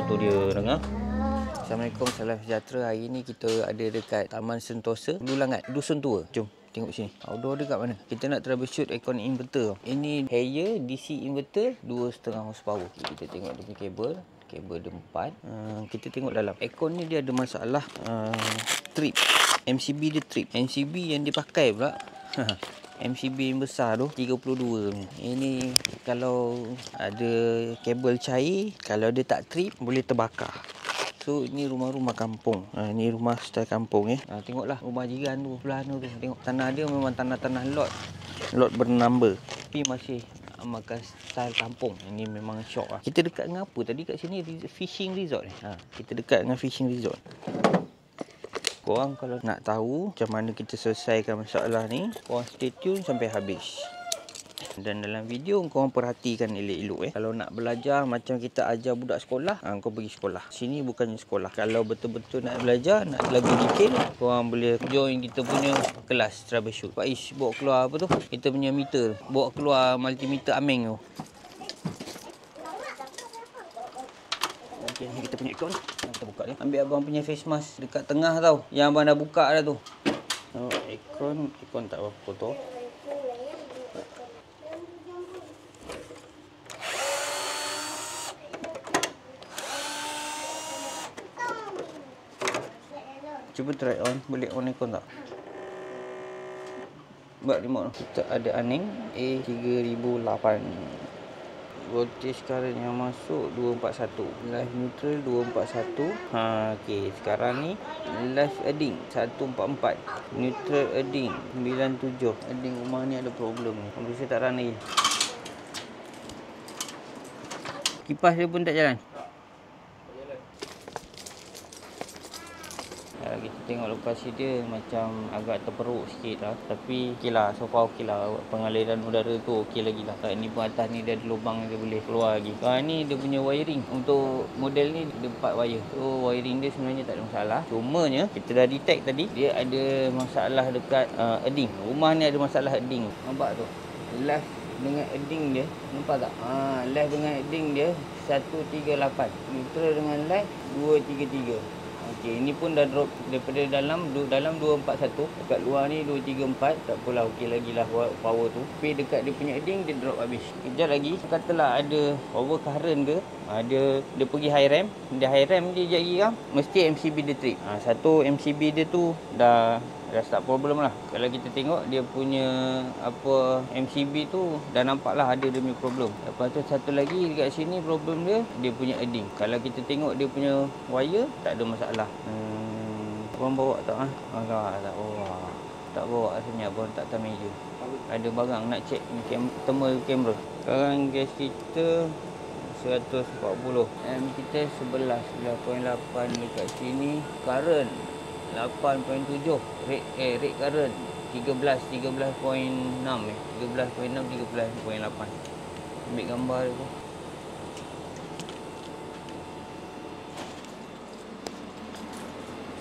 tu dia dengar. Assalamualaikum, salam sejahtera. Hari ni kita ada dekat Taman Sentosa, Lulangat, Dusun Tua. Jom tengok sini. Outdoor dia kat mana? Kita nak troubleshoot aircon inverter. Ini Haier DC inverter 2,5 horsepower. Kita tengok dia punya kabel dia 4. Kita tengok dalam. Aircon ni dia ada masalah trip. MCB dia trip. MCB yang dipakai pula MCB yang besar tu 32 ni. Ini kalau ada kabel cair, kalau dia tak trip boleh terbakar. So ini rumah-rumah kampung. Ini rumah style kampung ya. Tengoklah rumah jiran tu sebelah tu. Tengok tanah dia memang tanah-tanah lot bernumber. Tapi masih makan style kampung. Ini memang syok lah. Kita dekat dengan apa tadi kat sini? Fishing resort ni. Kita dekat dengan fishing resort. Korang kalau nak tahu macam mana kita selesaikan masalah ni, korang stay tune sampai habis. Dan dalam video korang perhatikan elok-elok Kalau nak belajar macam kita ajar budak sekolah, kau pergi sekolah. Sini bukannya sekolah. Kalau betul-betul nak belajar, nak lebih detail, korang boleh join kita punya kelas troubleshoot. Pak Ish bawa keluar apa tu? Kita punya meter. Bawa keluar multimeter Ameng tu. Okey, ni kita punya aircon. Kita buka dia. Ambil abang punya face mask dekat tengah tau. Yang abang dah buka dah tu. Aircon tak berapa kotor. Cuba try on. Boleh on aircon tak? Buat remote tu. Kita ada aning A3008. Voltage current yang masuk 241. Live neutral 241. Okey, sekarang ni live adding 144. Neutral adding 97. Adding rumah ni ada problem ni. Kompresor tak running. Kipas dia pun tak jalan. Kita tengok lokasi dia macam agak terperuk sikit lah. Tapi okey lah, so far okey lah. Pengaliran udara tu okey lagi lah. Ni pun atas ni dia ada lubang dia boleh keluar lagi. Ni dia punya wiring. Untuk model ni dia 4 wire. So wiring dia sebenarnya tak ada masalah. Cumanya kita dah detect tadi dia ada masalah dekat edding. Rumah ni ada masalah edding. Nampak tu? Live dengan edding dia. Nampak tak? Live dengan edding dia 138. Neutral dengan live 233. Okey, ini pun dah drop daripada dalam 241. Dekat luar ni 234. Tak apalah, okey lagi lah power tu. Tapi dekat dia punya edding dia drop habis. Kejap lagi katalah ada overcurrent ke, dia pergi high ramp. Dia high ramp dia jadi kan, mesti MCB dia trip. Satu MCB dia tu dah start problem lah. Kalau kita tengok dia punya MCB tu dah nampak lah ada dia punya problem. Lepas tu satu lagi dekat sini problem dia punya edding. Kalau kita tengok dia punya wire tak ada masalah. Abang bawa tak? Tak bawa. Tak bawa sebenarnya abang tak atas meja. Ada barang nak check thermal kamera. Sekarang gas kita 140. Kita 11.8 dekat sini. Current 8.7. Rate current 13.6 13.8. Ambil gambar dia tu.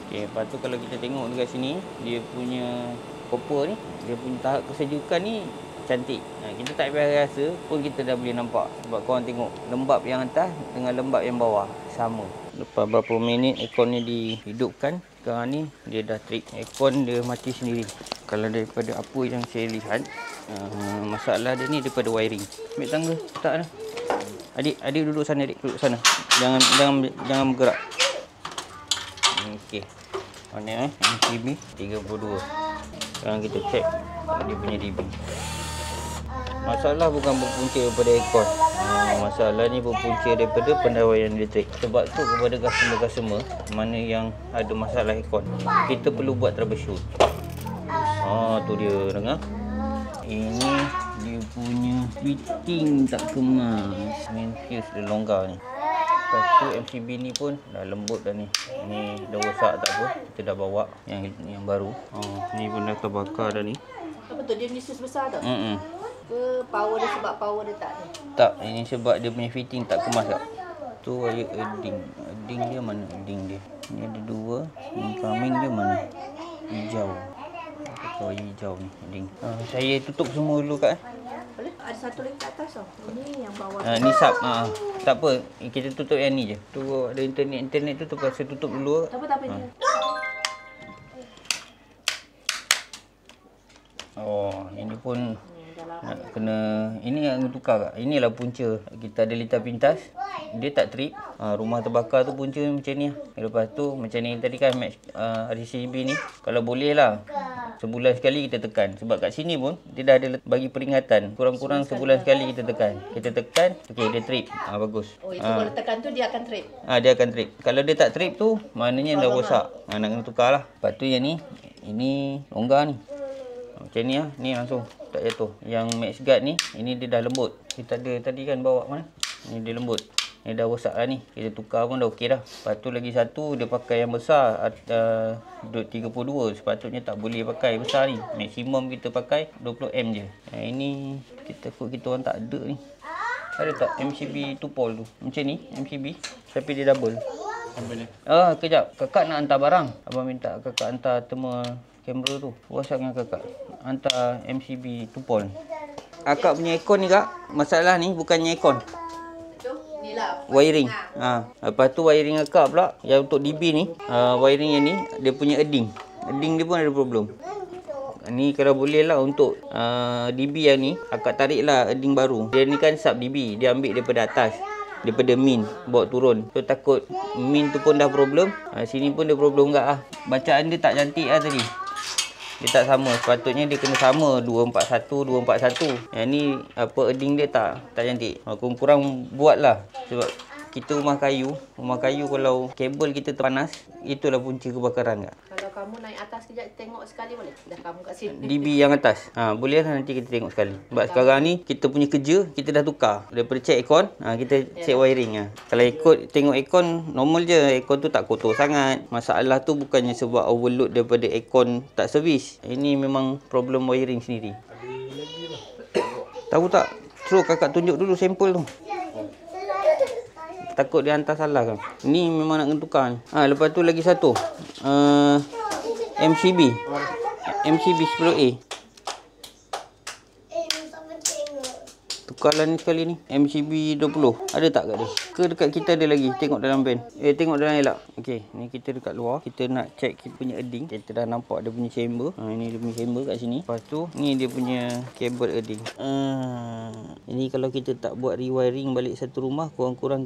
Okey, lepas tu kalau kita tengok dekat sini, dia punya copper ni, dia punya tahap kesejukan ni cantik. Kita tak payah rasa pun kita dah boleh nampak. Sebab korang tengok lembab yang atas dengan lembab yang bawah sama. Lepas berapa minit aircon ni dihidupkan, sekarang ni dia dah trip. Aircon dia mati sendiri. Kalau daripada apa yang saya lihat, masalah dia ni daripada wiring. Ambil tangga, letak dah. Adik duduk sana, duduk sana. Jangan bergerak. Okey. Mana MCB 32. Sekarang kita check dia punya DB. Masalah bukan berpunca daripada aircon. Masalah ni berpunca daripada pendawaian elektrik. Sebab tu kepada customer mana yang ada masalah aircon, kita perlu buat troubleshoot. Tu dia dengar. Ini dia punya fitting tak kemas. Main fuse dia longgar ni. Lepas tu MCB ni pun dah lembut dah ni. Ni dah rosak tak apa. Kita dah bawa yang baru. Ni pun dah terbakar dah ni. Apa tu? Dia fuse besar tak? Ke power dia sebab power dia tak ni? Tak, ini sebab dia punya fitting tak kemas tak. Tu wire edding. Edding dia mana edding dia? Ni ada dua. Incoming dia mana? Hijau. Wire hijau ni edding. Saya tutup semua dulu kat. Boleh? ada satu lagi kat atas tau. Ini yang bawah. Ni sub. Tak apa. Kita tutup yang ni je. Tu ada internet tu terpaksa tutup dulu. Tak apa ini. Oh, ini pun nak kena, ini yang tukar kak. Inilah punca. Kita ada litar pintas. Dia tak trip. Rumah terbakar tu punca macam ni. Lepas tu macam ni tadi kan match RCB ni. Kalau boleh lah sebulan sekali kita tekan. Sebab kat sini pun dia dah ada bagi peringatan. Kurang-kurang sebulan sekali kita tekan. Kita tekan, okey dia trip. Bagus. Oh, itu kalau tekan tu dia akan trip. Dia akan trip. Kalau dia tak trip tu maknanya dah rosak. Nak kena tukar lah. Lepas tu yang ni, ini longgar ni. Macam ni lah. Ni langsung tak jatuh. Yang max guard ni, ini dia dah lembut. Kita ada tadi kan bawa mana? Ni dia lembut. Ni dah rosak lah ni. Kita tukar pun dah okey dah. Lepas tu lagi satu, dia pakai yang besar. 32. Sepatutnya tak boleh pakai besar ni. Maksimum kita pakai 20M je. Ini kita orang tak ada ni. Ada tak MCB 2 pole tu? Macam ni MCB. Tapi dia double. Kejap. Kakak nak hantar barang. Abang minta kakak hantar thermal kamera tu. WhatsApp dengan kakak. Hantar MCB 2 pole. Akak punya aircon ni kak. Masalah ni bukannya aircon. Ni lah. Wiring. Lepas tu wiring akak pula. Yang untuk DB ni. Wiring yang ni. Dia punya earding. Earding dia pun ada problem. Ni kalau boleh lah untuk DB yang ni. Akak tarik lah earding baru. Dia ni kan sub DB. Dia ambil daripada atas. Daripada min. Bawa turun. So takut min tu pun dah problem. Sini pun dia problem enggak lah. Bacaan dia tak cantik lah tadi. Dia tak sama. Sepatutnya dia kena sama 241, 241. Yang ni earding dia tak cantik. Kurang-kurang buat lah. Sebab kita rumah kayu kalau kabel kita terpanas, itulah punca kebakaran kak. Kalau kamu naik atas kejap tengok sekali boleh? Dah kamu kat sini. DB yang atas. Boleh lah nanti kita tengok sekali. Sebab sekarang ni kita punya kerja kita dah tukar. Daripada check aircon, kita check wiring. Kalau ikut tengok aircon normal je. Aircon tu tak kotor sangat. Masalah tu bukannya sebab overload daripada aircon tak servis. Ini memang problem wiring sendiri. Tahu tak? Suruh kakak tunjuk dulu sampel tu. Takut dia hantar salah kan. Ni memang nak kena tukar ni. Lepas tu lagi satu. MCB 10A. Tukarlah ni sekali ni. MCB 20. Ada tak kat dia? Ke dekat kita ada lagi? Tengok dalam van. Tengok dalam elak. Okey, ni kita dekat luar. Kita nak check kita punya earding. Kita dah nampak dia punya chamber. Ini dia punya chamber kat sini. Lepas tu, ni dia punya kabel earding. Ini kalau kita tak buat rewiring balik satu rumah, kurang-kurang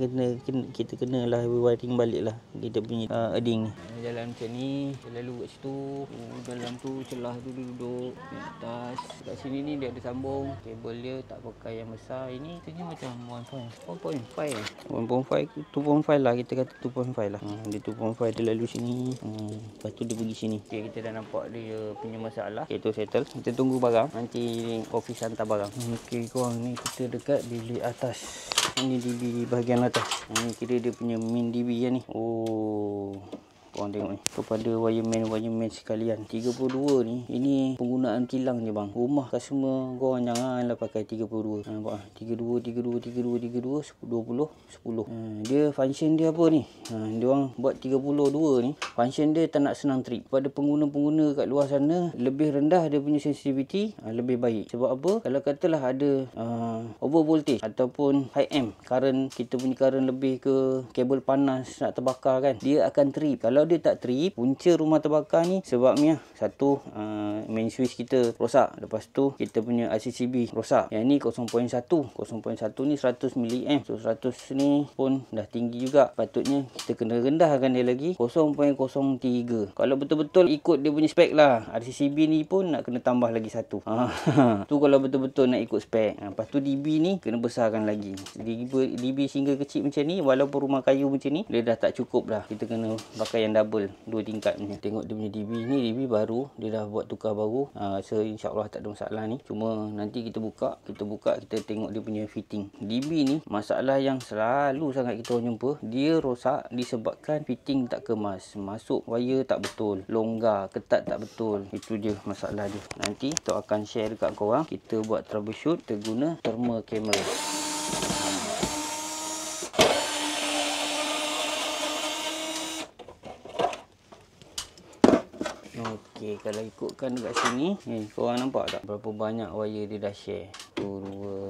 kita kenalah rewiring balik lah. Kita punya earding ni. Jalan macam ni. Lalu kat situ. Dalam tu celah tu dia duduk. Di atas. Kat sini ni dia ada sambung. Kabel dia tak pakai yang besar. Ini tanya macam 1.5 2.5 lah, kita kata 2.5 lah. Dia 2.5 dia lalu sini. Lepas tu dia pergi sini. Okay, kita dah nampak dia punya masalah. Okay, tu settle. Kita tunggu barang. Nanti office hantar barang. Okay, korang ni kita dekat bilik atas. Ini DB bahagian atas. Ini kira dia punya main DB yang ni. Korang tengok ni. Kepada wireman sekalian. 32 ni. Ini penggunaan kilang je bang. Rumah customer korang janganlah pakai 32. Nampak 32, 20. Dia function dia apa ni? Dia orang buat 32 ni. Function dia tak nak senang trip. Pada pengguna-pengguna kat luar sana, lebih rendah dia punya sensitivity, lebih baik. Sebab apa? Kalau katalah ada over voltage ataupun high amp, current, kita punya current lebih ke kabel panas nak terbakar kan, dia akan trip. Kalau dia tak trip, punca rumah terbakar ni sebabnya satu, main switch kita rosak. Lepas tu kita punya RCCB rosak. Yang ni 0.1 ni 100 mA. So 100 ni pun dah tinggi juga. Patutnya kita kena rendahkan dia lagi 0.03. Kalau betul-betul ikut dia punya spek lah, RCCB ni pun nak kena tambah lagi satu. Tu kalau betul-betul nak ikut spek. Lepas tu DB ni kena besarkan lagi. DB single kecil macam ni, walaupun rumah kayu macam ni, dia dah tak cukup dah. Kita kena pakai yang double, 2 tingkat ni. Tengok dia punya DB ni, DB baru, dia dah buat tukar baru. So insyaAllah tak ada masalah ni. Cuma nanti kita buka, kita tengok dia punya fitting. DB ni masalah yang selalu sangat kita orang jumpa. Dia rosak disebabkan fitting tak kemas. Masuk wire tak betul, longgar, ketat tak betul. Itu je masalah dia. Nanti kita akan share dekat korang. Kita buat troubleshoot, kita guna thermal camera. Okey, kalau ikutkan dekat sini, korang nampak tak berapa banyak wire dia dah share? 1, 2,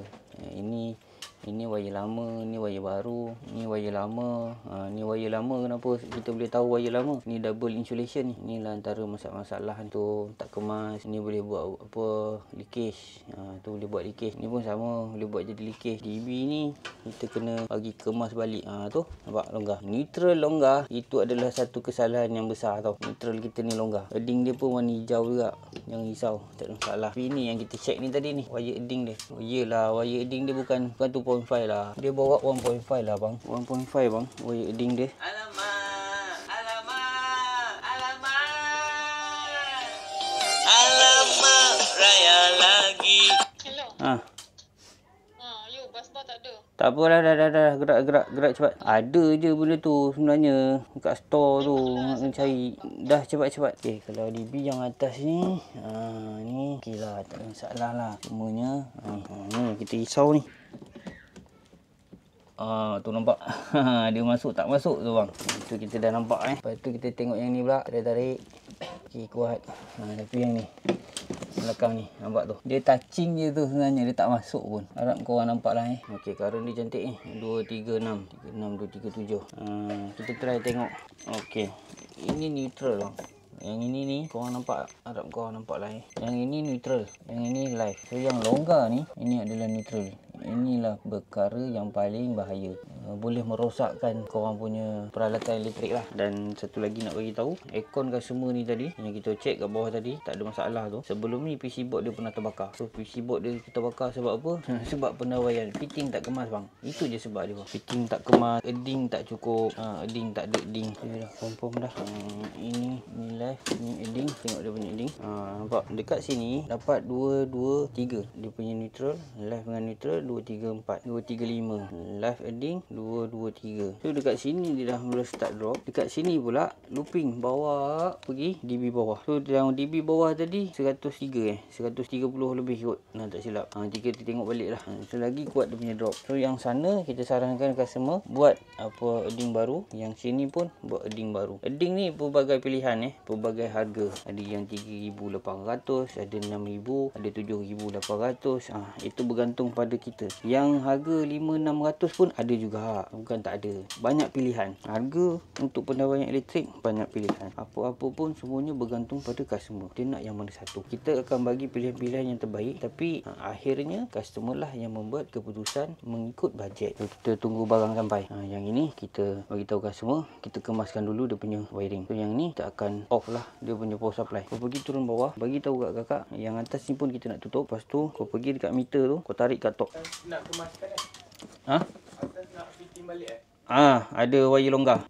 Ini wayar lama, ni wayar baru, ni wayar lama. Ni wayar lama, kenapa kita boleh tahu wayar lama? Ni double insulation ni. Inilah antara masalah tu tak kemas. Ni boleh buat apa, leakage. Tu boleh buat leakage. Ni pun sama, boleh buat jadi leakage. DB ni kita kena bagi kemas balik. Tu nampak longgar. Neutral longgar, itu adalah satu kesalahan yang besar tau. Neutral kita ni longgar. Edding dia pun warna hijau juga. Jangan risau, tak ada masalah. Tapi ni yang kita check ni tadi ni, wire edding dia. Oh iyalah, wire edding dia bukan 2.5 lah. Dia bawa 1.5 lah bang. 1.5 bang, wire edding dia. Alamak, alamak, alamak. Alamak, raya lagi. Hello. You bas bar tak ada. Tak apalah, dah. Gerak cepat. Ada je benda tu sebenarnya. Dekat store tu. Nak cari. Dah cepat. Okey, kalau DB yang atas ni. Ni. Okey lah. Tak ada masalah lah. Semuanya. Ni kita risau ni. Tu nampak. Dia masuk tak masuk tu bang. Itu kita dah nampak Lepas tu kita tengok yang ni pula. Tarik. Okey, kuat. Tapi yang ni. Belakang ni, nampak tu. Dia touching je tu sebenarnya, dia tak masuk pun. Harap korang nampak lah Okey, current dia cantik ni. 236, 237. Kita try tengok. Okey, ini neutral lah. Yang ini ni korang nampak, harap korang nampak lah Yang ini neutral, yang ini live. So yang longgar ni, ini adalah neutral. Inilah perkara yang paling bahaya. Boleh merosakkan korang punya peralatan elektrik lah. Dan satu lagi nak bagi tahu, aircon customer ni tadi yang kita check kat bawah tadi tak ada masalah tu. Sebelum ni PC board dia pernah terbakar. So PC board dia kita bakar sebab apa? Sebab pendawaian fitting tak kemas bang. Itu je sebab dia bang. Fitting tak kemas, edding tak cukup, edding tak ada edding. Dah confirm dah. Ini live, ni edding, tengok dia punya edding. Nampak dekat sini dapat 2, 2, 3. Dia punya neutral, live dengan neutral 2, 3, 4, 2, 3, 5. Live edding 2, 2, 3. So dekat sini dia dah mula start drop. Dekat sini pula looping bawa pergi DB bawah. So yang DB bawah tadi 103 130 lebih kot. Tak silap. Nanti kita tengok balik lah. So lagi kuat dia punya drop. So yang sana kita sarankan customer buat apa edding baru. Yang sini pun buat edding baru. Edding ni pelbagai pilihan pelbagai harga. Ada yang 3,800, ada 6,000, ada 7,800. Itu bergantung pada kita. Yang harga 5,600 pun ada juga. Bukan tak ada. Banyak pilihan. Harga untuk pendawaian elektrik banyak pilihan. Apa-apa pun semuanya bergantung pada customer. Dia nak yang mana satu. Kita akan bagi pilihan-pilihan yang terbaik. Tapi akhirnya customer lah yang membuat keputusan mengikut bajet. So, kita tunggu barang sampai. Yang ini kita bagi tahu customer. Kita kemaskan dulu dia punya wiring. So yang ni kita akan off lah dia punya power supply. Kau pergi turun bawah. Bagi tahu kat kakak. Yang atas ni pun kita nak tutup. Lepas tu kau pergi dekat meter tu. Kau tarik kat top. Nak kemaskan Atas nak fitting balik ada wire longgar.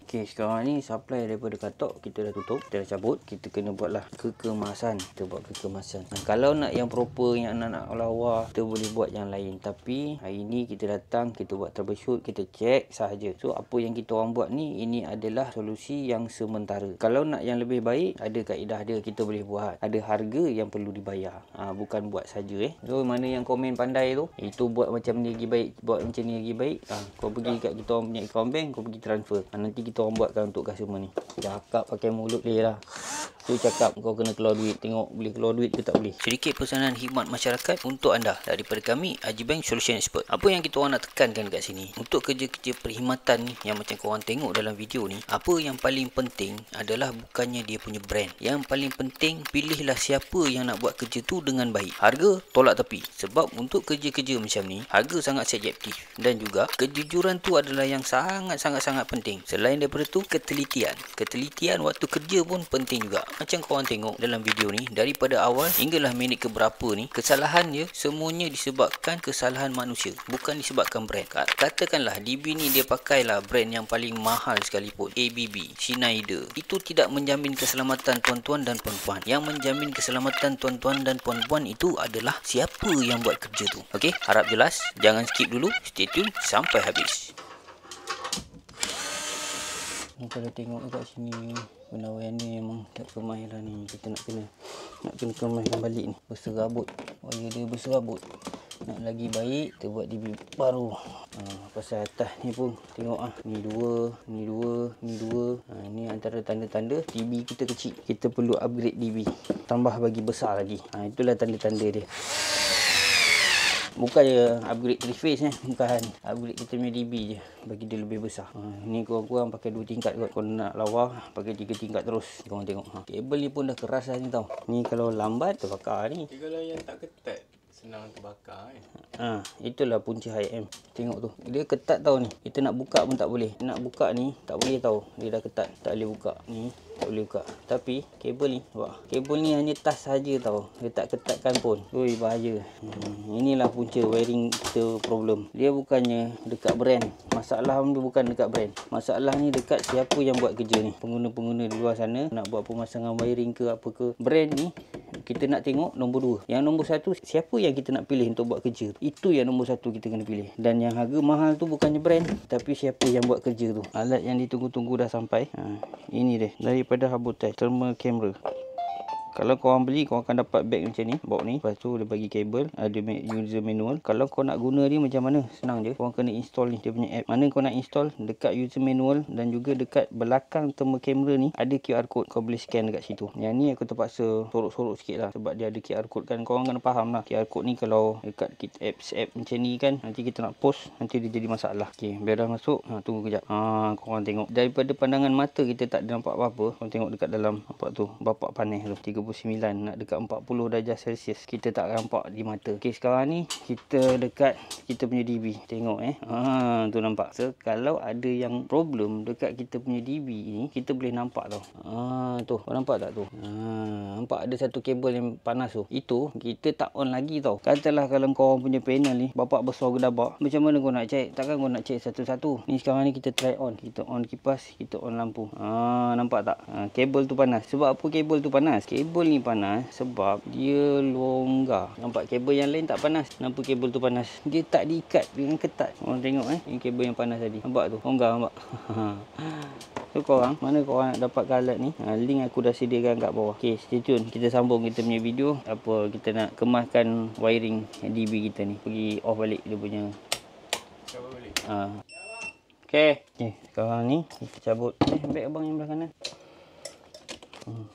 Okey, sekarang ni supply daripada katok kita dah tutup, kita dah cabut. Kita kena buatlah kekemasan. Kita buat kekemasan. Kalau nak yang proper, yang nak lawa, kita boleh buat yang lain. Tapi hari ni kita datang, kita buat troubleshoot, kita check sahaja. So apa yang kita orang buat ni, ini adalah solusi yang sementara. Kalau nak yang lebih baik, ada kaedah dia, kita boleh buat. Ada harga yang perlu dibayar. Bukan buat saja So mana yang komen pandai tu, itu buat macam ni lagi baik, buat macam ni lagi baik. Kau pergi kat kita orang punya account bank, kau pergi transfer. Nanti kita orang buatkan untuk customer ni. Cakap pakai mulut dia lah. Tu cakap kau kena keluar duit. Tengok boleh keluar duit ke tak boleh. Sedikit pesanan khidmat masyarakat untuk anda daripada kami, Haji Bank Solution Expert. Apa yang kita orang nak tekankan dekat sini, untuk kerja-kerja perkhidmatan ni yang macam korang tengok dalam video ni, apa yang paling penting adalah bukannya dia punya brand. Yang paling penting, pilihlah siapa yang nak buat kerja tu dengan baik. Harga tolak tepi. Sebab untuk kerja-kerja macam ni, harga sangat subjektif. Dan juga kejujuran tu adalah yang sangat-sangat penting. Selain daripada tu, ketelitian. Ketelitian waktu kerja pun penting juga. Macam korang tengok dalam video ni, daripada awal hinggalah minit keberapa ni, kesalahan dia semuanya disebabkan kesalahan manusia, bukan disebabkan brand. Katakanlah DB ni dia pakailah brand yang paling mahal sekalipun, ABB, Schneider. Itu tidak menjamin keselamatan tuan-tuan dan puan-puan. Yang menjamin keselamatan tuan-tuan dan puan-puan itu adalah siapa yang buat kerja tu. Okey, harap jelas. Jangan skip dulu, stay tune sampai habis. Kalau tengok kat sini, pendawaian ni memang tak kemai lah ni. Kita nak kena kemaikan balik ni. Berserabut. Wire dia berserabut. Nak lagi baik, kita buat DB baru. Pasal atas ni pun tengok ni dua. Ni antara tanda-tanda DB kita kecil. Kita perlu upgrade DB. Tambah bagi besar lagi. Itulah tanda-tanda dia. Bukannya upgrade 3 phase bukan. Upgrade kita punya DB je, bagi dia lebih besar. Ni korang pakai 2 tingkat kot. Kalau nak lawa pakai 3 tingkat terus. Korang tengok. Kabel ni pun dah keras dah ni tau. Ni kalau lambat terbakar ni. Kalau yang tak ketat senang terbakar kan. Itulah punca HM. Tengok tu. Dia ketat tau ni. Kita nak buka pun tak boleh. Nak buka ni tak boleh tau. Dia dah ketat. Tak boleh buka. Ni tak boleh buka. Tapi kabel ni, wah, kabel ni hanya tas saja tau. Dia tak ketatkan pun. Ui, bahaya. Inilah punca wiring kita problem. Dia bukannya dekat brand. Masalah dia bukan dekat brand. Masalah ni dekat siapa yang buat kerja ni. Pengguna-pengguna di luar sana nak buat pemasangan wiring ke apa ke. Brand ni kita nak tengok nombor 2. Yang nombor 1, siapa yang kita nak pilih untuk buat kerja. Itu yang nombor 1 kita kena pilih. Dan yang harga mahal tu bukannya brand, tapi siapa yang buat kerja tu. Alat yang ditunggu-tunggu dah sampai. Ini dia. Daripada Habotech thermal camera. Kalau korang beli, korang akan dapat bag macam ni, box ni. Lepas tu dia bagi kabel, ada user manual. Kalau kau nak guna dia macam mana? Senang je. Korang kena install ni, dia punya app. Mana kau nak install? Dekat user manual dan juga dekat belakang thermal camera ni ada QR code. Kau boleh scan dekat situ. Yang ni aku terpaksa sorok-sorok sikit lah, sebab dia ada QR code kan. Korang kena faham lah. QR code ni kalau dekat apps macam ni kan, nanti kita nak post, nanti dia jadi masalah. Okay, biar dah masuk. Tunggu kejap. Korang tengok. Daripada pandangan mata kita tak ada nampak apa-apa. Korang tengok dekat dalam apa tu, bapak panas tu. 39 nak dekat 40 darjah Celsius. Kita tak nampak di mata. Okey, sekarang ni kita dekat kita punya DB. Tengok tu nampak. So kalau ada yang problem dekat kita punya DB ni, kita boleh nampak tau. Tu, kau nampak tak tu? Nampak ada satu kabel yang panas tu. Itu kita tak on lagi tau. Katalah kalau kau punya panel ni bapak besar gedabak, macam mana kau nak check? Takkan kau nak check satu-satu. Ni sekarang ni kita try on. Kita on kipas, kita on lampu. Nampak tak? Kabel tu panas. Sebab apa kabel tu panas? Kabel ni panas sebab dia longgar. Nampak kabel yang lain tak panas. Nampak kabel tu panas. Dia tak diikat dengan ketat. Korang tengok ini kabel yang panas tadi. Nampak tu? Longgar nampak. So korang, mana korang nak dapatkan alat ni? Link aku dah sediakan kat bawah. Okay, stay tune. Kita sambung kita punya video. Apa kita nak kemaskan wiring DB kita ni. Pergi off balik dia punya. Cabut balik. Okay, sekarang ni kita cabut. Beg abang yang belah kanan.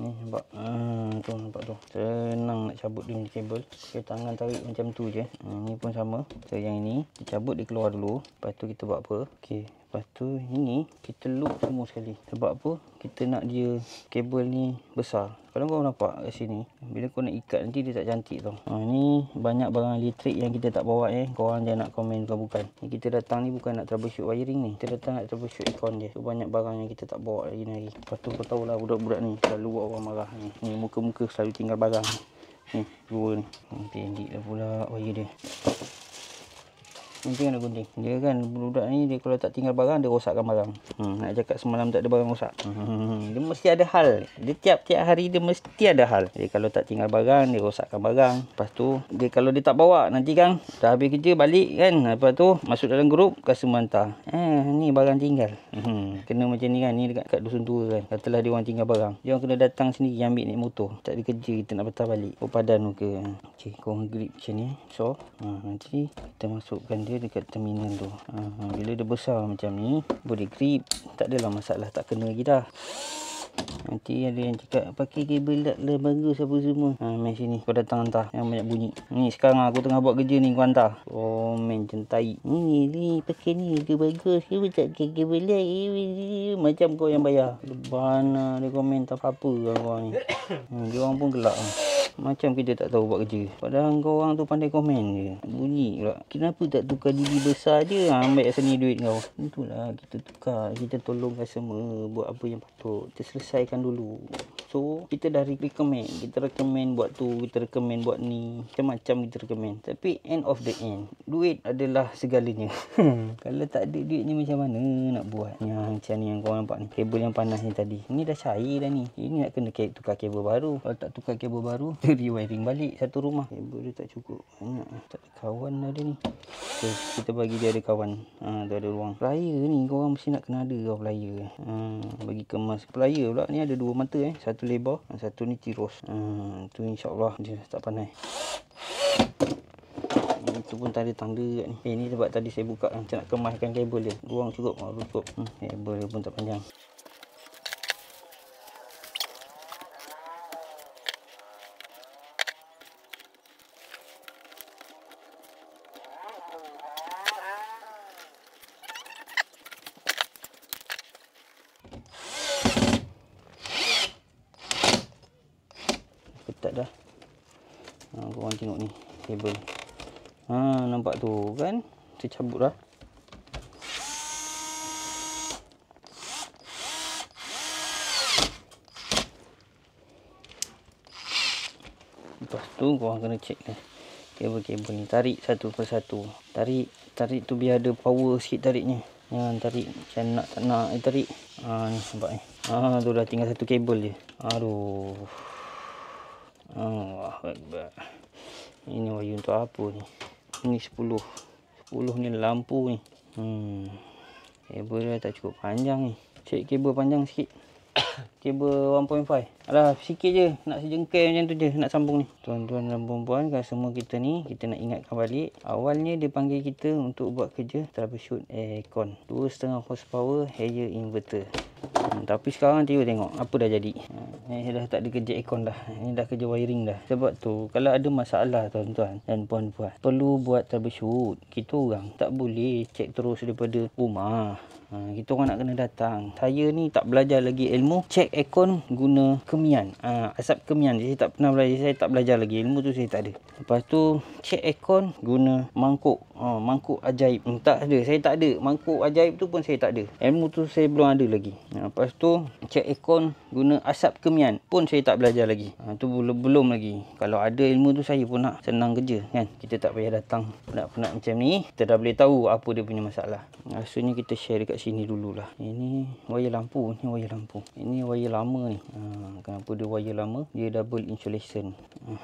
Ni nampak. Tu nampak tu. Senang nak cabut dia punya kabel. Okay, tangan tarik macam tu je. Ni pun sama. So yang ini kita cabut, dia keluar dulu. Lepas tu kita buat apa? Okey. Lepas tu ini kita loop semua sekali. Sebab apa? Kita nak dia kabel ni besar. Kalau kau nampak kat sini, bila kau nak ikat nanti dia tak cantik tau. Ni banyak barang elektrik yang kita tak bawa Korang jangan nak komen bukan. Kita datang ni bukan nak troubleshoot wiring ni. Kita datang nak troubleshoot aircon je. So banyak barang yang kita tak bawa lagi ni. Lepas tu kau tahulah budak-budak ni selalu buat orang marah ni. Ni muka-muka selalu tinggal barang. Ni dua ni. Pendek dah pula wire dia. Gunting ada gunting. Dia kan budak ni, dia kalau tak tinggal barang dia rosakkan barang. Nak cakap semalam tak ada barang rosak. Dia mesti ada hal. Dia tiap-tiap hari dia mesti ada hal. Dia kalau tak tinggal barang dia rosakkan barang. Lepas tu dia kalau dia tak bawa nanti kan dah habis kerja balik kan. Lepas tu masuk dalam grup customer hantar. Ni barang tinggal. Kena macam ni kan. Ni dekat dusun tua kan. Katalah dia orang tinggal barang. Dia orang kena datang sendiri ambil naik motor. Tak ada kerja kita nak patah balik. Padan ke. Okey, korang grip macam ni. So nanti kita masukkan dia dekat terminal tu. Bila dia besar macam ni boleh grip, tak adalah masalah, tak kena lagi dah. Nanti ada yang cakap pakai kabel tak lah bagus apa semua. Main sini kau datang hantar yang banyak bunyi. Ni sekarang aku tengah buat kerja ni, kau hantar. Main macam tai. Ni pakai ni ke bagus ke tak pakai kabel lah. Macam kau yang bayar. Leban dia komen tak apa-apa kau ni. Dia orang pun gelak. Macam kita tak tahu buat kerja. Padahal kau orang tu pandai komen je. Bunyi pula. Kenapa tak tukar DB besar je? Ambil sini duit kau. Itulah kita tukar. Kita tolong customer buat apa yang patut. Kita selesaikan dulu. So kita dah recommend. Kita recommend buat tu. Kita recommend buat ni. Macam-macam kita recommend. Tapi end of the end, duit adalah segalanya. Kalau tak ada duit ni macam mana nak buat? Yang macam ni yang kau nampak ni. Kabel yang panas ni tadi. Ni dah cair dah ni. Ini nak kena tukar kabel baru. Kalau tak tukar kabel baru, rewiring balik satu rumah. Kabel dia tak cukup banyak. Tak ada kawan dah dia ni. So, kita bagi dia ada kawan. Tu ada ruang. Plier ni korang mesti nak kena ada kau plier. Bagi kemas. Plier pula ni ada dua mata Satu lebar, satu ni tirus. Tu insyaAllah dia tak pandai. Itu pun tak ada tanda kat ni. Ni sebab tadi saya buka macam nak kemaskan kabel dia. Ruang cukup. Cukup. Kabel dia pun tak panjang. tak dah. Korang tengok ni kabel. Nampak tu kan? Tercabut dah. Lepas tu korang kena check kabel-kabel ni. Tarik satu persatu. Tarik tu biar ada power sikit tariknya. Jangan tarik macam nak tak nak tarik. Ni nampak ni. Tu dah tinggal satu kabel je. Aduh. Allahuakbar. Ini wayar untuk apa ni? Ini 10. 10 ni lampu ni. Kabel dia tak cukup panjang ni. Cek kabel panjang sikit. Kabel 1.5. Alah, sikit je. Nak sejengkal macam tu je. Nak sambung ni. Tuan-tuan dan puan-puan, kat semua kita ni, kita nak ingatkan balik. Awalnya dia panggil kita untuk buat kerja troubleshoot aircon. 2.5 horsepower air inverter. Tapi sekarang tengok apa dah jadi. Ni dah tak ada kerja aircon dah. Ini dah kerja wiring dah. Sebab tu, kalau ada masalah tuan-tuan dan puan-puan, perlu buat troubleshoot. Kita orang tak boleh cek terus daripada rumah. Kita orang nak kena datang. Saya ni tak belajar lagi ilmu cek aircon guna kemian. Asap kemian. Saya tak pernah belajar. Saya tak belajar lagi. Ilmu tu saya tak ada. Lepas tu cek aircon guna mangkuk. Mangkuk ajaib. Tak ada. Saya tak ada. Mangkuk ajaib tu pun saya tak ada. Ilmu tu saya belum ada lagi. Lepas tu cek aircon guna asap kemian pun saya tak belajar lagi. Tu belum lagi. Kalau ada ilmu tu saya pun nak senang kerja kan. Kita tak payah datang penat-penat macam ni. Kita dah boleh tahu apa dia punya masalah. Rasanya kita share dekat sini dululah. Ini wayar lampu. Ini wayar lampu. Ini wayar lama ni. Kenapa dia wayar lama? Dia double insulation.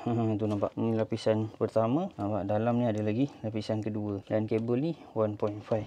Tu nampak. Ini lapisan pertama. Nampak dalam ni ada lagi lapisan kedua. Dan kabel ni 1.5.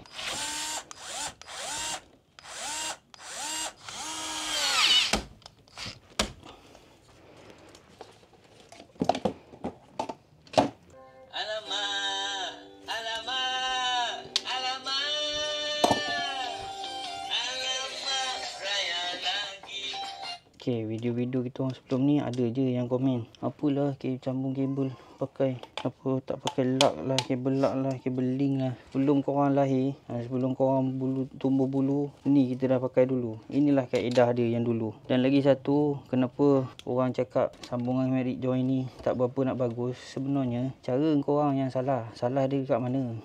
Okay, video-video kita orang sebelum ni ada je yang komen. Apalah sambung kabel pakai apa tak pakai lock lah, kabel lock lah, kabel link lah. Sebelum korang lahir, sebelum korang tumbuh bulu, ni kita dah pakai dulu. Inilah kaedah dia yang dulu. Dan lagi satu, kenapa orang cakap sambungan merit join ni tak berapa nak bagus? Sebenarnya cara korang yang salah. Salah dia kat mana?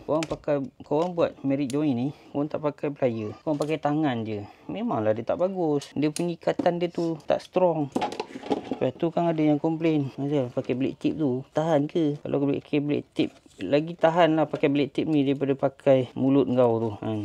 Korang buat merit join ni, korang tak pakai plier. Korang pakai tangan je. Memanglah dia tak bagus. Dia punya ikatan dia tu tak strong. Lepas tu kan ada yang komplain, Azal pakai blade tip tu tahan ke? Kalau pakai blade tip lagi tahan lah pakai blade tip ni daripada pakai mulut kau tu kan.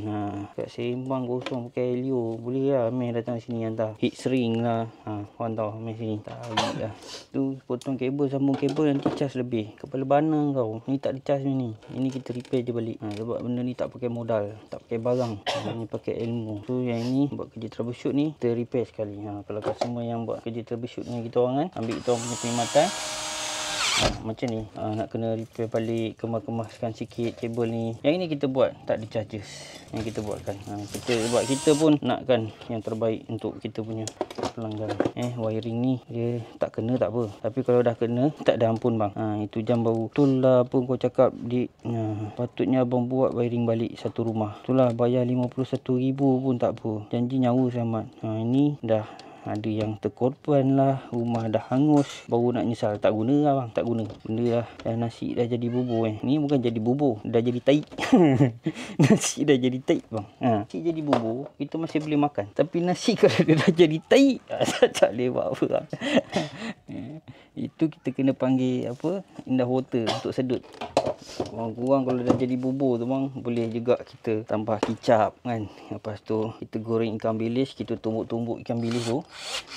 Kat sembang kosong pakai helio boleh lah. Meh datang sini hantar heat shrink lah. Korang tahu meh sini tahu lah. Tu potong kabel, sambung kabel, nanti cas lebih. Kepala bana kau ni tak dicas ni. Ini kita repair je balik. Sebab benda ni tak pakai modal, tak pakai barang. Ni pakai ilmu. So yang ini buat kerja troubleshoot ni kita repair sekali. Kalau customer yang buat kerja troubleshoot dengan kita orang kan, ambil kita orang punya perkhidmatan macam ni, nak kena repair balik, kemas-kemaskan sikit kabel ni. Yang ini kita buat tak ada charges. Yang kita buatkan sebab kita pun nakkan yang terbaik untuk kita punya pelanggan. Wiring ni dia tak kena tak apa, tapi kalau dah kena tak ada ampun bang. Itu jam baru. Betul lah apa kau cakap dik. Patutnya abang buat wiring balik satu rumah. Itulah bayar 51,000 pun tak apa. Janji nyawa selamat. Ini dah ada yang terkorban lah, rumah dah hangus, baru nak nyesal. Tak guna lah bang, tak guna. Benda dah nasi dah jadi bubur Ni bukan jadi bubur, dah jadi taik. Nasi dah jadi taik bang. Nasi jadi bubur, kita masih boleh makan. Tapi nasi kalau dia dah jadi taik, tak boleh buat apa bang. Itu kita kena panggil apa, indah water untuk sedut. Kurang-kurang kalau dah jadi bubur tu bang, boleh juga kita tambah kicap kan. Lepas tu kita goreng ikan bilis, kita tumbuk-tumbuk ikan bilis tu.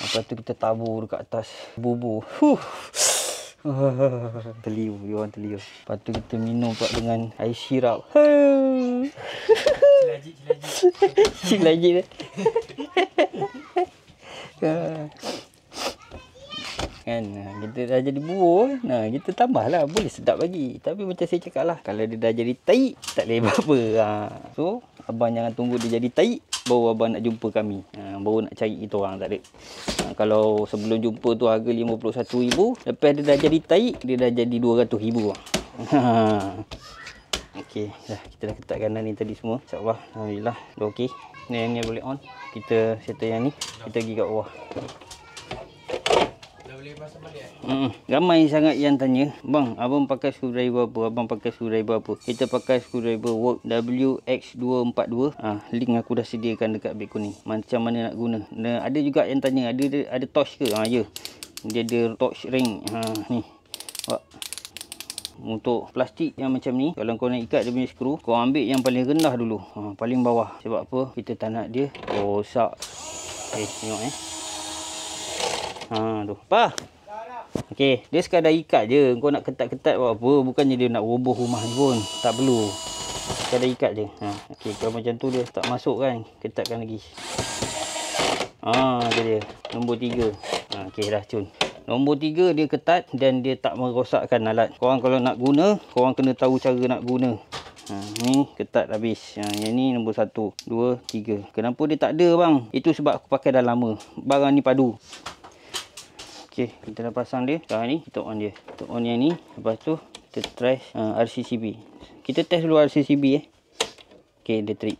Lepas tu kita tabur dekat atas bubur. Terliur, you orang terliur. Lepas tu kita minum pula dengan air sirap. Cilajit kan, kita dah jadi bubur, kita tambahlah, boleh sedap lagi. Tapi macam saya cakap lah, kalau dia dah jadi taik, tak boleh apa-apa. So abang jangan tunggu dia jadi taik baru abang nak jumpa kami, baru nak cari kita orang, tak ada. Kalau sebelum jumpa tu harga 51,000, lepas dia dah jadi taik, dia dah jadi 200,000 lah. Okey, dah kita dah ketat kanan ni tadi semua. InsyaAllah, alhamdulillah dah okey. Ni boleh on. Kita settle yang ni, kita pergi kat bawah. boleh pasang balik. Ramai sangat yang tanya, bang, abang pakai screwdriver apa? Abang pakai screwdriver apa? Kita pakai screwdriver Work WX242. Link aku dah sediakan dekat beg kuning. Macam mana nak guna? Dan ada juga yang tanya, ada torch ke? Ya. Dia ada torch ring. Ni. Untuk plastik yang macam ni, kalau kau nak ikat dia punya skru, kau ambil yang paling rendah dulu. Paling bawah. Sebab apa? Kita tak nak dia rosak. Tengok tu. Pa. Okey, dia sekadar ikat je. Kau nak ketat-ketat buat apa? Bukannya dia nak roboh rumah ni pun. Tak perlu. Sekadar ikat je. Okey, kalau macam tu dia tak masuk kan, ketatkan lagi. Tu dia. Nombor 3. Okey, dah cun. Nombor 3 dia ketat dan dia tak merosakkan alat. Korang kalau nak guna, korang kena tahu cara nak guna. Ni ketat habis. Yang ni nombor 1, 2, 3. Kenapa dia tak ada bang? Itu sebab aku pakai dah lama. Barang ni padu. Okey, kita dah pasang dia. Sekarang ni kita on dia. Kita on yang ni. Lepas tu kita try RCCB. Kita test dulu RCCB Okey, dia trip.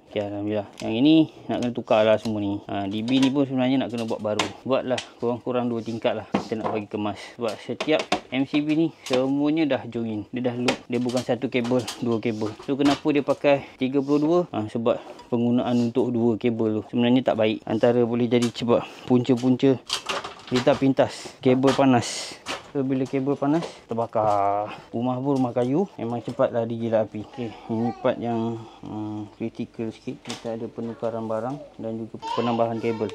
Okey, alhamdulillah. Yang ini nak kena tukar lah semua ni. DB ni pun sebenarnya nak kena buat baru. Buatlah kurang-kurang 2 tingkat lah. Kita nak bagi kemas. Sebab setiap MCB ni semuanya dah join. Dia dah loop. Dia bukan satu kabel, 2 kabel. So kenapa dia pakai 32? Sebab penggunaan untuk 2 kabel tu sebenarnya tak baik. Antara boleh jadi sebab punca-punca dia tak pintas. Kabel panas. So bila kabel panas, terbakar. Rumah pun rumah kayu, memang cepatlah digilat api. Okey, ini part yang kritikal sikit. Kita ada penukaran barang dan juga penambahan kabel.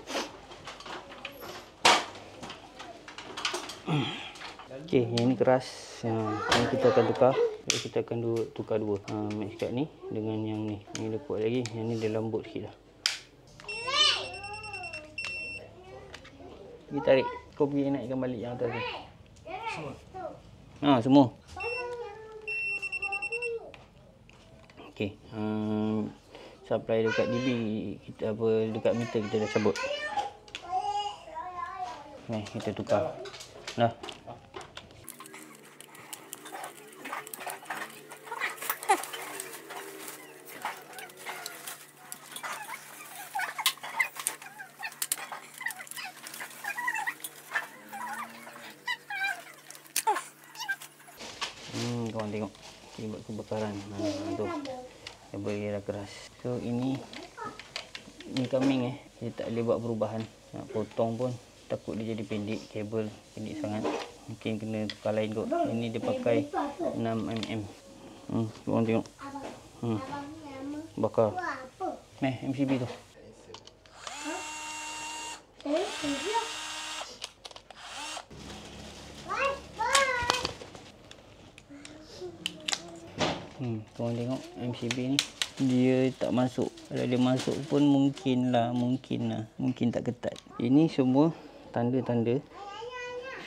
Okey, yang ni keras. Yang kita akan tukar. Kita akan tukar dua. Match kat ni dengan yang ni. Ni dia kuat lagi. Yang ni dia lembut sikit lah. Pergi tarik. Kau pergi naikkan balik yang atas tu. Semua? Semua. Okey. Supply dekat DB kita dekat meter kita dah cabut. Kita tukar. Dah. Korang tengok buat kebakaran. Tu kabel dia dah keras. So ini coming dia tak boleh buat perubahan. Nak potong pun takut dia jadi pendek. Kabel pendek sangat, mungkin kena tukar lain kot. Ini dia pakai 6mm. Korang tengok. Bakar. MCB tu. Korang tengok MCB ni, dia tak masuk. Kalau dia masuk pun mungkin tak ketat. Ini semua tanda-tanda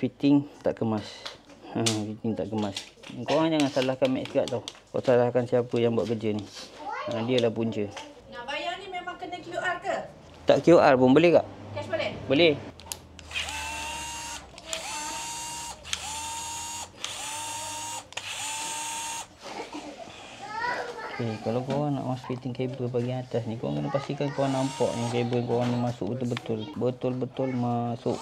fitting tak kemas. Fitting tak kemas. Korang jangan salahkan Max Guard tau. Kau salahkan siapa yang buat kerja ni. Dia lah punca. Nak bayar ni memang kena QR ke? Tak QR pun boleh tak? Cash boleh? Boleh. Kalau korang nak masuk fitting kabel bahagian atas ni, korang kena pastikan korang nampak yang kabel korang ni masuk betul-betul. Betul-betul masuk.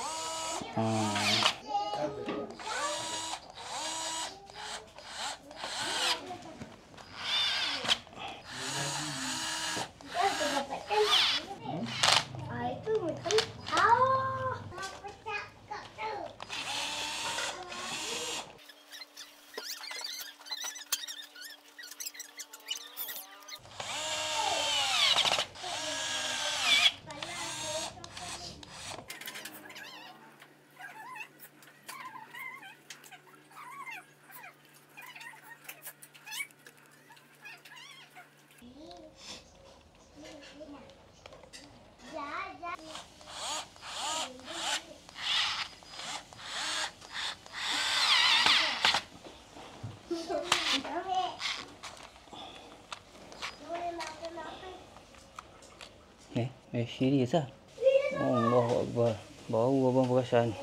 Serius lah. Allahu Akbar. Bau abang perasan.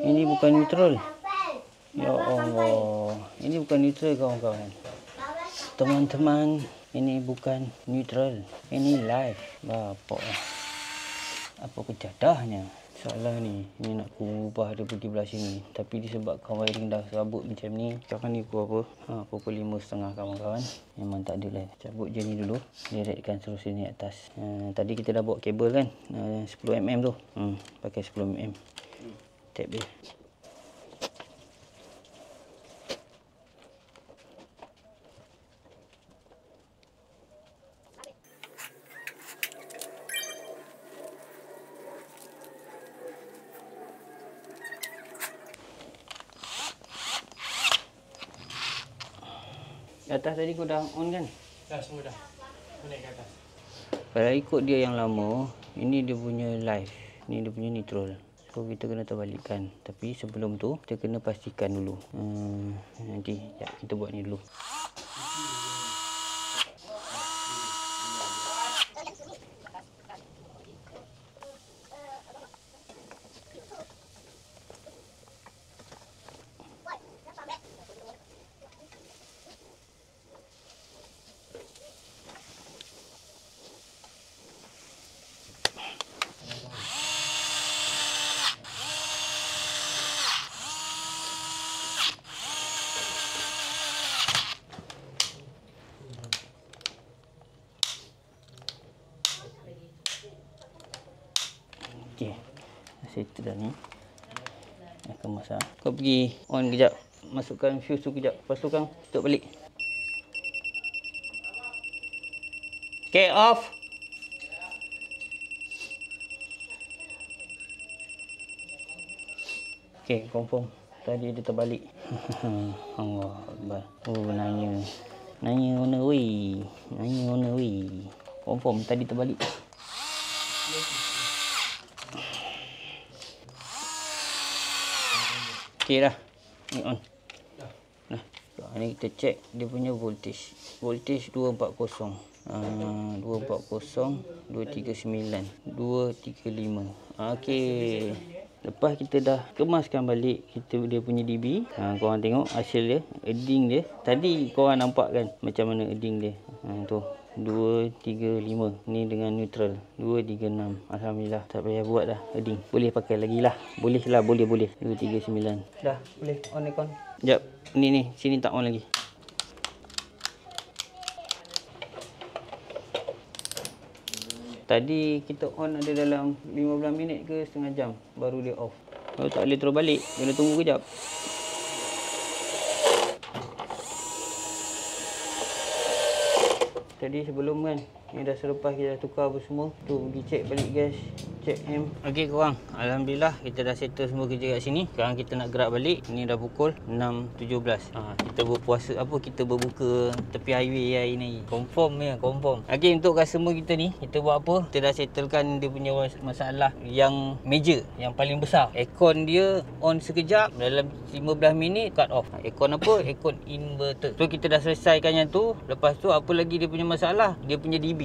Ini bukan neutral. Ya Allah. Ini bukan neutral kawan-kawan. Teman-teman, ini bukan neutral. Ini live. Bapak. Apa kejadahnya? Salah ni nak aku ubah dia pergi belah sini. Tapi disebabkan wiring dah serabut macam ni, sekarang ni pukul apa? Pukul 5.30 kawan-kawan. Memang tak ada lah. Cabut je ni dulu. Direktkan terus sini atas. Tadi kita dah bawa kabel kan, 10mm tu. Pakai 10mm. Tap dia. Atas tadi kau dah on kan? Dah semua dah. Naik ke atas. Kalau ikut dia yang lama, ini dia punya live, ni dia punya neutral. So kita kena terbalikkan. Tapi sebelum tu kita kena pastikan dulu. Nanti ya, kita buat ni dulu. Okey, settle dah ni. Akan masak. Kau pergi on kejap. Masukkan fuse tu kejap. Lepas tu Kang tutup balik. Okay, off. Okay, confirm. Tadi dia terbalik. Allah Akbar. Oh, nanya. Nanya mana weh. Nanya mana weh. Confirm tadi terbalik. Okey dah. Ni on. Nah. Ni kita check dia punya voltage. Voltage 240. 240 239 235. Okey. Lepas kita dah kemaskan balik dia punya DB. Korang tengok hasil dia, edding dia. Tadi korang nampak kan macam mana edding dia. Tu 235 ni dengan neutral 236. Alhamdulillah tak payah buat dah edding. Boleh pakai lagi lah. Boleh 239. Dah boleh on aircon. Jap. Ni sini tak on lagi. Tadi kita on ada dalam 15 minit ke setengah jam baru dia off. Kalau tak boleh terus balik, kena tunggu kejap. Tadi sebelum kan, ni dah selepas kita dah tukar apa semua. Tu pergi check balik gas, check M. Okey korang, alhamdulillah kita dah settle semua kerja kat sini. Sekarang kita nak gerak balik. Ni dah pukul 6.17. Kita berpuasa kita berbuka tepi highway hari ni. Confirm ya, confirm. Okey, untuk customer kita ni, kita buat apa? Kita dah settlekan dia punya masalah yang major, yang paling besar. Aircon dia on sekejap, dalam 15 minit cut off. Aircon apa? Aircon inverter. So kita dah selesaikan yang tu. Lepas tu apa lagi dia punya masalah? Dia punya DB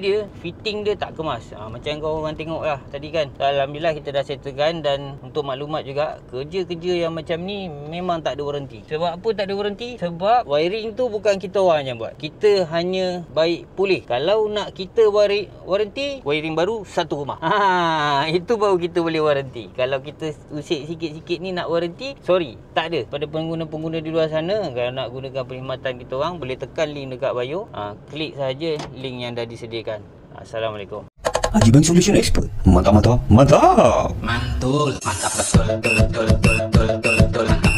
dia fitting dia tak kemas. Macam kau orang tengok lah tadi kan. Alhamdulillah kita dah settlekan. Dan untuk maklumat juga, kerja-kerja yang macam ni memang tak ada warranty. Sebab apa tak ada warranty? Sebab wiring tu bukan kita orang yang buat. Kita hanya baik pulih. Kalau nak kita warranty, wiring baru satu rumah. Itu baru kita boleh warranty. Kalau kita usik sikit-sikit ni nak warranty, sorry, tak ada. Pada pengguna-pengguna di luar sana, kalau nak gunakan perkhidmatan kita orang, boleh tekan link dekat bio. Klik saja link yang dah disediakan. Assalamualaikum. Haji Bank Solution Expert. Mantap. Mantul. Mantap betul. Betul. Mantap.